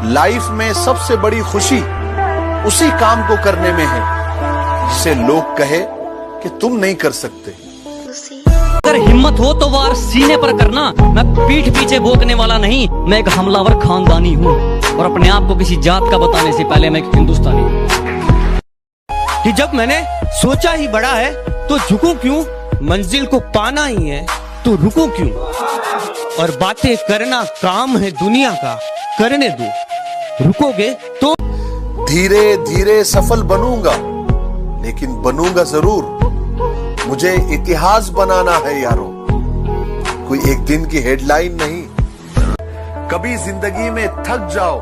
Life में सबसे बड़ी खुशी उसी काम को करने में है जिसे लोग कहे कि तुम नहीं कर सकते। अगर हिम्मत हो तो वार सीने पर करना। मैं पीठ पीछे भोंकने वाला नहीं, मैं एक हमलावर खानदानी हूँ और अपने आप को किसी जात का बताने से पहले मैं एक हिंदुस्तानी हूँ। कि जब मैंने सोचा ही बड़ा है तो झुकूं क्यों, मंजिल को पाना ही है तो रुकूं क्यों, और बातें करना काम है दुनिया का, करने दो, रुकोगे तो। धीरे धीरे सफल बनूंगा, लेकिन बनूंगा जरूर। मुझे इतिहास बनाना है यारों, कोई एक दिन की हेडलाइन नहीं। कभी जिंदगी में थक जाओ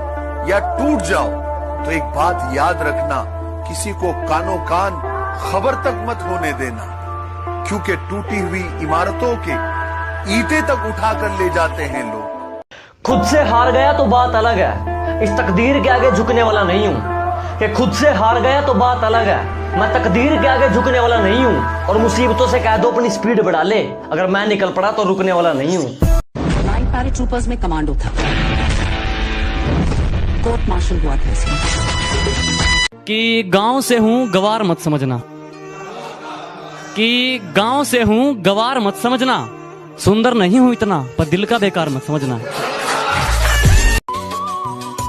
या टूट जाओ तो एक बात याद रखना, किसी को कानो कान खबर तक मत होने देना, क्योंकि टूटी हुई इमारतों के ईंटें तक उठाकर ले जाते हैं लोग। खुद से हार गया तो बात अलग है, इस तकदीर के आगे झुकने वाला नहीं हूँ। कि खुद से हार गया तो बात अलग है, मैं तकदीर के आगे झुकने वाला नहीं हूँ। और मुसीबतों से कह दो अपनी स्पीड बढ़ा ले, अगर मैं निकल पड़ा तो रुकने वाला नहीं हूँ। नाइट पैराट्रूपर्स में कमांडो था, कोर्ट मार्शल हुआ था इसमें। कि गांव से हूँ गवार मत समझना, कि गांव से हूँ गवार मत समझना, सुंदर नहीं हूँ इतना पर दिल का बेकार मत समझना।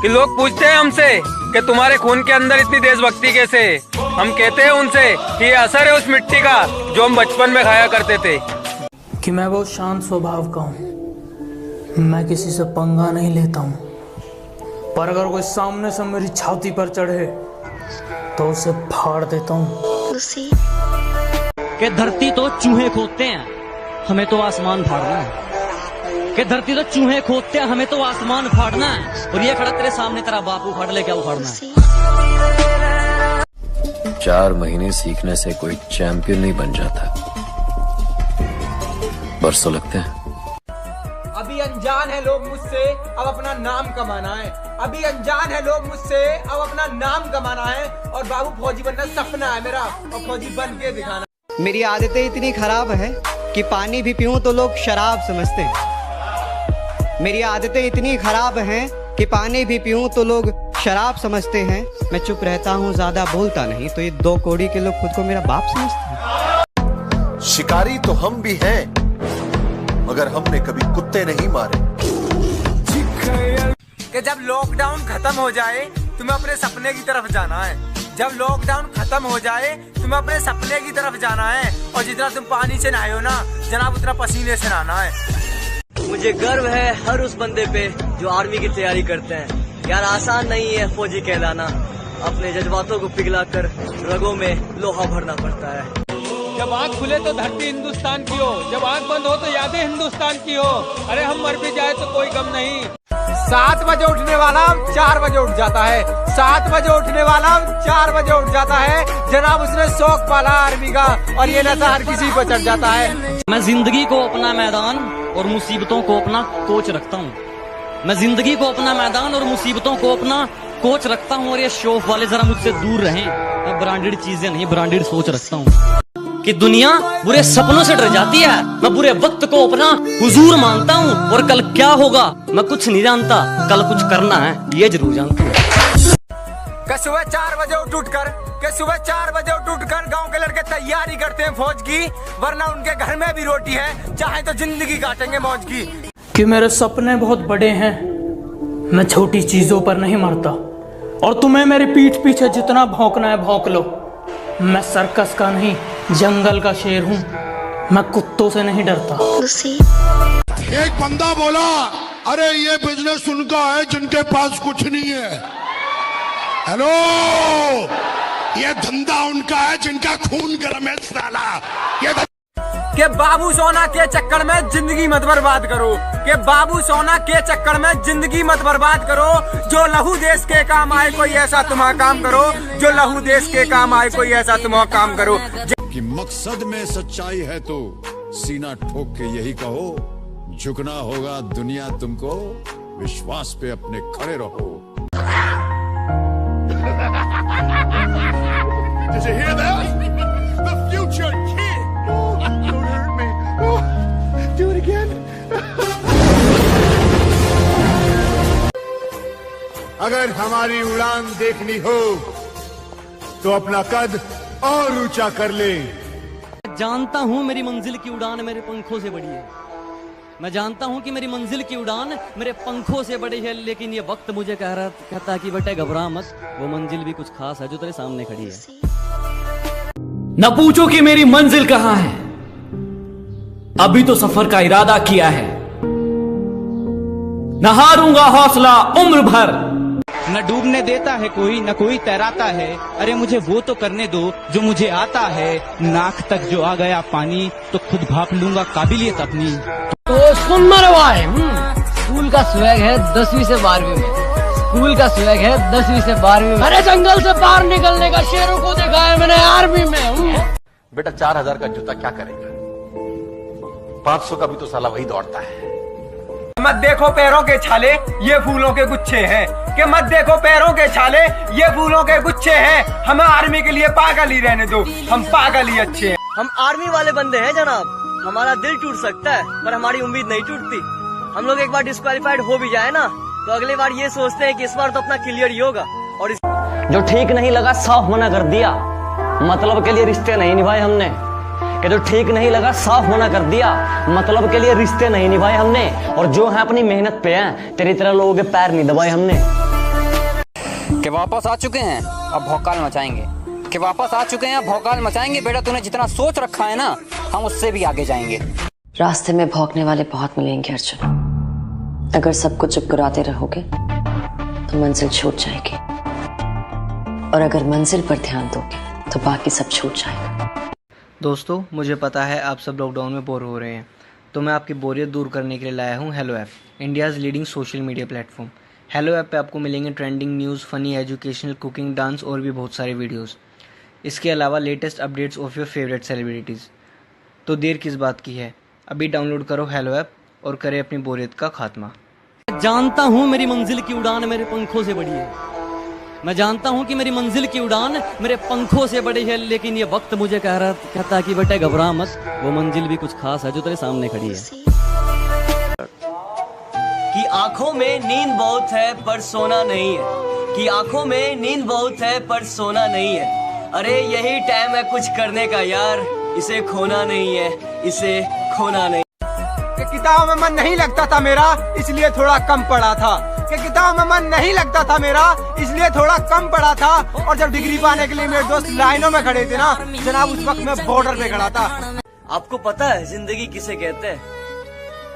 कि लोग पूछते हैं हमसे कि तुम्हारे खून के अंदर इतनी देशभक्ति कैसे। हम कहते हैं उनसे कि ये असर है उस मिट्टी का जो हम बचपन में खाया करते थे। कि मैं बहुत शांत स्वभाव का हूँ, मैं किसी से पंगा नहीं लेता हूँ, पर अगर कोई सामने से मेरी छाती पर चढ़े तो उसे फाड़ देता हूँ। कि धरती तो चूहे खोदते हैं, हमें तो आसमान फाड़ना है। कि धरती तो चूहे खोदते हैं, हमें तो आसमान फाड़ना है। और ये खड़ा तेरे सामने तेरा बाप उखाड़ ले, क्या उखाड़ना है। 4 महीने सीखने से कोई चैंपियन नहीं बन जाता, बरसों लगते हैं। अभी अनजान है लोग मुझसे, अब अपना नाम कमाना है। अभी अनजान है लोग मुझसे, अब अपना नाम कमाना है। और बाबू फौजी बनना सपना है मेरा, और फौजी बन के दिखाना। मेरी आदतें इतनी खराब है कि पानी भी पीऊं तो लोग शराब समझते हैं। मेरी आदतें इतनी खराब हैं कि पानी भी पीऊं तो लोग शराब समझते हैं। मैं चुप रहता हूं, ज्यादा बोलता नहीं, तो ये 2 कौड़ी के लोग खुद को मेरा बाप समझते हैं। शिकारी तो हम भी हैं, मगर हमने कभी कुत्ते नहीं मारे। कि जब लॉकडाउन खत्म हो जाए तुम्हें अपने सपने की तरफ जाना है। जब लॉकडाउन खत्म हो जाए तुम्हें अपने सपने की तरफ जाना है। और जितना तुम पानी से नहाए हो ना जनाब, उतना पसीने से नहाना है। मुझे गर्व है हर उस बंदे पे जो आर्मी की तैयारी करते हैं। यार आसान नहीं है फौजी कहलाना, अपने जज्बातों को पिघला कर रगों में लोहा भरना पड़ता है। जब आँख खुले तो धरती हिंदुस्तान की हो, जब आँख बंद हो तो यादें हिंदुस्तान की हो। अरे हम मर भी जाए तो कोई गम नहीं। 7 बजे उठने वाला 4 बजे उठ जाता है, 7 बजे उठने वाला 4 बजे उठ जाता है। जनाब उसने शौक पाला आर्मी का, और ये नशा हर किसी पर चढ़ जाता है। मैं जिंदगी को अपना मैदान और मुसीबतों को अपना कोच रखता हूँ। मैं जिंदगी को अपना मैदान और मुसीबतों को अपना कोच रखता हूँ। और ये शौक वाले जरा मुझसे दूर रहें। मैं ब्रांडेड चीजें नहीं, ब्रांडेड सोच रखता हूँ। कि दुनिया बुरे सपनों से डर जाती है, मैं बुरे वक्त को अपना हुजूर मानता हूँ। और कल क्या होगा मैं कुछ नहीं जानता, कल कुछ करना है ये जरूर जानता हूँ। सुबह 4 बजे उठ कर गांव के लड़के तैयारी करते हैं फौज की, वरना उनके घर में भी रोटी है, चाहे तो जिंदगी काटेंगे मौज की। कि मेरे सपने बहुत बड़े हैं, मैं छोटी चीजों पर नहीं मरता। और तुम्हें मेरी पीठ पीछे जितना भौंकना है भौंक लो, मैं सर्कस का नहीं जंगल का शेर हूँ, मैं कुत्तों से नहीं डरता। एक बंदा बोला, अरे ये बिजनेस उनका है जिनके पास कुछ नहीं है। हेलो, ये धंधा उनका है जिनका खून गर्म है साला। ये के बाबू सोना के चक्कर में जिंदगी मत बर्बाद करो, के बाबू सोना के चक्कर में जिंदगी मत बर्बाद करो। जो लहू देश के काम आए कोई ऐसा तुम्हारा काम करो, जो लहू देश के काम आए कोई ऐसा तुम्हारा काम करो। कि मकसद में सच्चाई है तो सीना ठोक के यही कहो, झुकना होगा दुनिया तुमको, विश्वास पे अपने खड़े रहो। Did you hear that? The future kid. Don't hurt me. Do it again. अगर हमारी उड़ान देखनी हो तो अपना कद और ऊंचा कर ले। जानता हूं मेरी मंजिल की उड़ान मेरे पंखों से बड़ी है। मैं जानता हूं कि मेरी मंजिल की उड़ान मेरे पंखों से बड़ी है, लेकिन ये वक्त मुझे कहता है कि बेटे घबरा मत, वो मंजिल भी कुछ खास है जो तेरे सामने खड़ी है। न पूछो कि मेरी मंजिल कहां है, अभी तो सफर का इरादा किया है। न हारूंगा हौसला उम्र भर। न डूबने देता है कोई, न कोई तैराता है। अरे मुझे वो तो करने दो जो मुझे आता है। नाक तक जो आ गया पानी तो खुद भाप लूंगा काबिलियत अपनी। तो सुन मेरे भाई, स्कूल का स्वैग है 10वीं से 12वीं में। स्कूल का स्वैग है 10वीं से 12वीं में। अरे जंगल से बाहर निकलने का शेरों को देखा है मैंने आर्मी में। बेटा 4000 का जूता क्या करेगा, 500 का भी तो साला वही दौड़ता है। मत देखो पैरों के छाले ये फूलों के गुच्छे हैं, कि मत देखो पैरों के छाले ये फूलों के गुच्छे हैं। हमें आर्मी के लिए पागल ही रहने दो, हम पागल ही अच्छे हैं। हम आर्मी वाले बंदे हैं जनाब। हमारा दिल टूट सकता है पर हमारी उम्मीद नहीं टूटती। हम लोग एक बार डिस्क्वालीफाइड हो भी जाए ना तो अगली बार ये सोचते हैं कि इस बार तो अपना क्लियर ही होगा। और जो ठीक नहीं लगा साफ मना कर दिया, मतलब के लिए रिश्ते नहीं निभाए हमने। कि जो ठीक नहीं लगा साफ मना कर दिया, मतलब के लिए रिश्ते नहीं निभाए हमने। और जो है अपनी मेहनत पे हैं, तेरी तरह लोगों के पैर नहीं दबाए हमने। कि वापस आ चुके हैं अब भौकाल मचाएंगे, कि वापस आ चुके हैं अब भौकाल मचाएंगे। बेटा तूने जितना सोच रखा है ना, हम उससे भी आगे जाएंगे। रास्ते में भौंकने वाले बहुत मिलेंगे अर्जुन। अगर सबको चुप कराते रहोगे तो मंजिल छूट जाएगी, और अगर मंजिल पर ध्यान दोगे तो बाकी सब छूट जाएगा। दोस्तों, मुझे पता है आप सब लॉकडाउन में बोर हो रहे हैं, तो मैं आपकी बोरियत दूर करने के लिए लाया हूँ hello app, India's leading social media platform. Hello app पे आपको मिलेंगे trending news, funny, educational, cooking, dance और भी बहुत सारे वीडियोस। इसके अलावा latest updates of your favourite celebrities. तो देर किस बात की है, अभी डाउनलोड करो हेलो ऐप और करें अपनी बोरियत का खात्मा। जानता हूं मेरी मंजिल की उड़ान मेरे पंखों से बड़ी है। मैं जानता हूं कि मेरी मंजिल की उड़ान मेरे पंखों से बड़ी है, लेकिन ये वक्त मुझे कहता है कि बेटे घबरा मत, वो मंजिल भी कुछ खास है जो तेरे सामने खड़ी है। कि आंखों में नींद बहुत है पर सोना नहीं है, कि आंखों में नींद बहुत है पर सोना नहीं है। अरे यही टाइम है कुछ करने का यार, इसे खोना नहीं है, इसे खोना नहीं। किताब में मन नहीं लगता था मेरा इसलिए थोड़ा कम पढ़ा था, कि किताब में मन नहीं लगता था मेरा इसलिए थोड़ा कम पढ़ा था। और जब डिग्री पाने के लिए मेरे दोस्त लाइनों में खड़े थे ना जनाब, उस वक्त मैं बॉर्डर पे खड़ा था। आपको पता है जिंदगी किसे कहते हैं?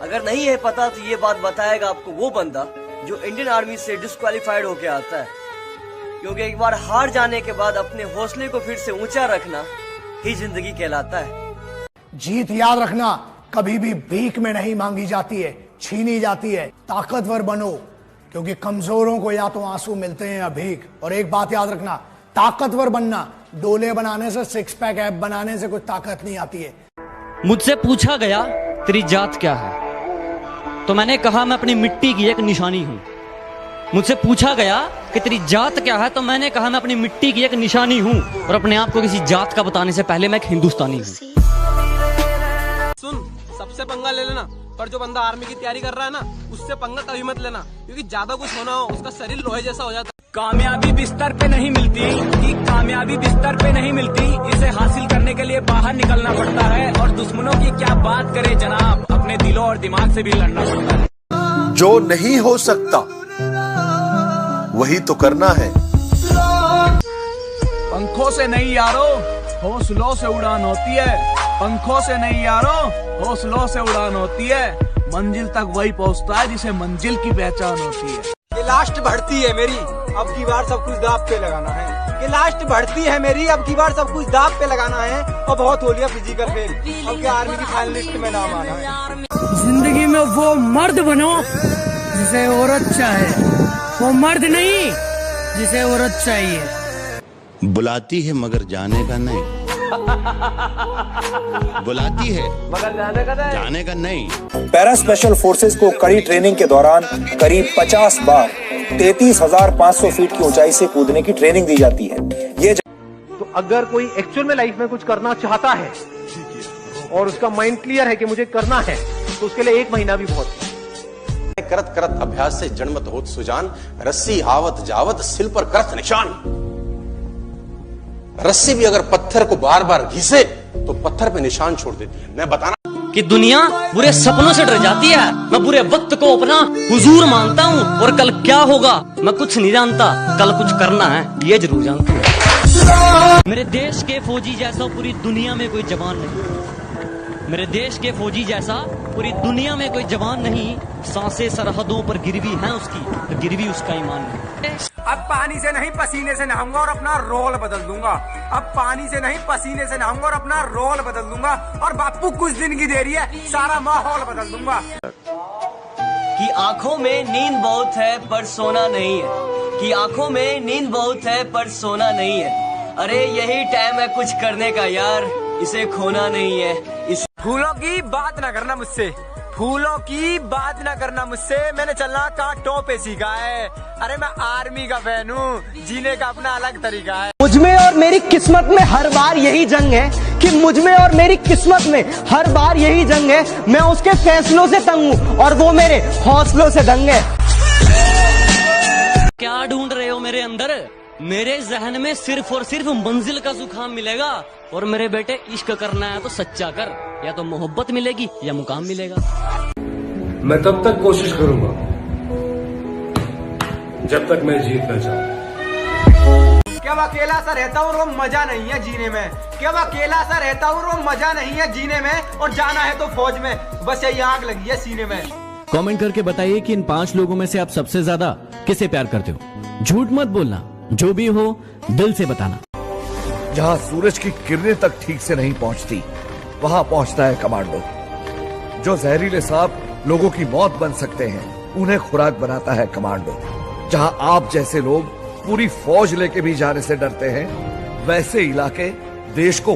अगर नहीं है पता तो ये बात बताएगा आपको वो बंदा जो इंडियन आर्मी से डिस्क्वालीफाइड होके आता है। क्योंकि एक बार हार जाने के बाद अपने हौसले को फिर से ऊंचा रखना ही जिंदगी कहलाता है। जीत याद रखना कभी भी भीख में नहीं मांगी जाती है, छीनी जाती है। ताकतवर बनो, क्योंकि कमजोरों को या तो आंसू मिलते हैं या भीख। और एक बात याद रखना, ताकतवर बनना डोले बनाने से, सिक्स पैक ऐप बनाने से कोई ताकत नहीं आती है। मुझसे पूछा गया तेरी जात क्या है, तो मैंने कहा मैं अपनी मिट्टी की एक निशानी हूं। मुझसे पूछा गया कि तेरी जात क्या है, तो मैंने कहा मैं अपनी मिट्टी की एक निशानी हूं। और अपने आप को किसी जात का बताने से पहले मैं एक हिंदुस्तानी हूं। सुन, सबसे पंगा ले लेना, पर जो बंदा आर्मी की तैयारी कर रहा है ना उससे पंगा कभी मत लेना, क्योंकि ज्यादा कुछ होना हो उसका शरीर लोहे जैसा हो जाता है। कामयाबी बिस्तर पे नहीं मिलती, कि कामयाबी बिस्तर पे नहीं मिलती, इसे हासिल करने के लिए बाहर निकलना पड़ता है। और दुश्मनों की क्या बात करे जनाब, अपने दिलों और दिमाग से भी लड़ना पड़ता है। जो नहीं हो सकता वही तो करना है। पंखों से नहीं यारो हौसलों से उड़ान होती है, पंखों से नहीं यारो हौसलों से उड़ान होती है। मंजिल तक वही पहुंचता है जिसे मंजिल की पहचान होती है। ये लास्ट भर्ती है मेरी, अब की बार सब कुछ दाव पे लगाना है। ये लास्ट भर्ती है मेरी, अब की बार सब कुछ दाव पे लगाना है। और बहुत हो लिया फिजिकल फेल, अब क्या आर्मी की फाइनलिस्ट में नाम आना है। जिंदगी में वो मर्द बनो जिसे औरत चाहे, वो मर्द नहीं जिसे औरत चाहिए। बुलाती है मगर जाने का नहीं, बुलाती है मगर जाने का नहीं। पैरा स्पेशल फोर्सेस को कड़ी ट्रेनिंग के दौरान करीब 50 बार 33,500 फीट की ऊंचाई से कूदने की ट्रेनिंग दी जाती है। ये तो अगर कोई एक्चुअल में लाइफ में कुछ करना चाहता है और उसका माइंड क्लियर है कि मुझे करना है, तो उसके लिए 1 महीना भी बहुत है। करत करत अभ्यास से जन्मत होत सुजान, रस्सी आवत जावत सिल पर करत निशान। रस्सी भी अगर पत्थर को बार बार घिसे तो पत्थर पे निशान छोड़ देती है। मैं बताना कि दुनिया बुरे सपनों से डर जाती है, मैं बुरे वक्त को अपना हुजूर मानता हूँ, और कल क्या होगा मैं कुछ नहीं जानता, कल कुछ करना है ये जरूर जानता हूँ। मेरे देश के फौजी जैसा पूरी दुनिया में कोई जवान नहीं, मेरे देश के फौजी जैसा पूरी दुनिया में कोई जवान नहीं। सांसें सरहदों पर गिरवी है उसकी, तो गिरवी उसका ईमान नहीं। अब पानी से नहीं पसीने से नहाऊंगा और अपना रोल बदल दूंगा। अब पानी से नहीं पसीने से नहाऊंगा और अपना रोल बदल दूंगा। और बापू कुछ दिन की देरी है, सारा माहौल बदल दूंगा। कि आंखों में नींद बहुत है पर सोना नहीं है, कि आंखों में नींद बहुत है पर सोना नहीं है। अरे यही टाइम है कुछ करने का यार, इसे खोना नहीं है। इस फूलों की बात ना करना मुझसे, फूलों की बात ना करना मुझसे, मैंने चलना कांटों पे सीखा है। अरे मैं आर्मी का फैन हूँ, जीने का अपना अलग तरीका है। मुझमें और मेरी किस्मत में हर बार यही जंग है, कि मुझमें और मेरी किस्मत में हर बार यही जंग है। मैं उसके फैसलों से तंग हूँ और वो मेरे हौसलों से दंग है। क्या ढूंढ रहे हो मेरे अंदर? मेरे जहन में सिर्फ और सिर्फ मंजिल का जुकाम मिलेगा। और मेरे बेटे इश्क करना है तो सच्चा कर, या तो मोहब्बत मिलेगी या मुकाम मिलेगा। मैं तब तक कोशिश करूंगा जब तक मैं जीत न जाऊं। क्या अकेला सा रहता हूँ वो मजा नहीं है जीने में, क्या अकेला सा रहता हूँ वो मजा नहीं है जीने में। और जाना है तो फौज में, बस यही आग लगी है सीने में। कमेंट करके बताइए कि इन 5 लोगों में से आप सबसे ज्यादा किसे प्यार करते हो। झूठ मत बोलना, जो भी हो दिल से बताना। जहां सूरज की किरणें तक ठीक से नहीं पहुंचती, वहां पहुंचता है कमांडो। जो जहरीले सांप लोगों की मौत बन सकते हैं, उन्हें खुराक बनाता है कमांडो। जहां आप जैसे लोग पूरी फौज लेके भी जाने से डरते हैं, वैसे इलाके देश को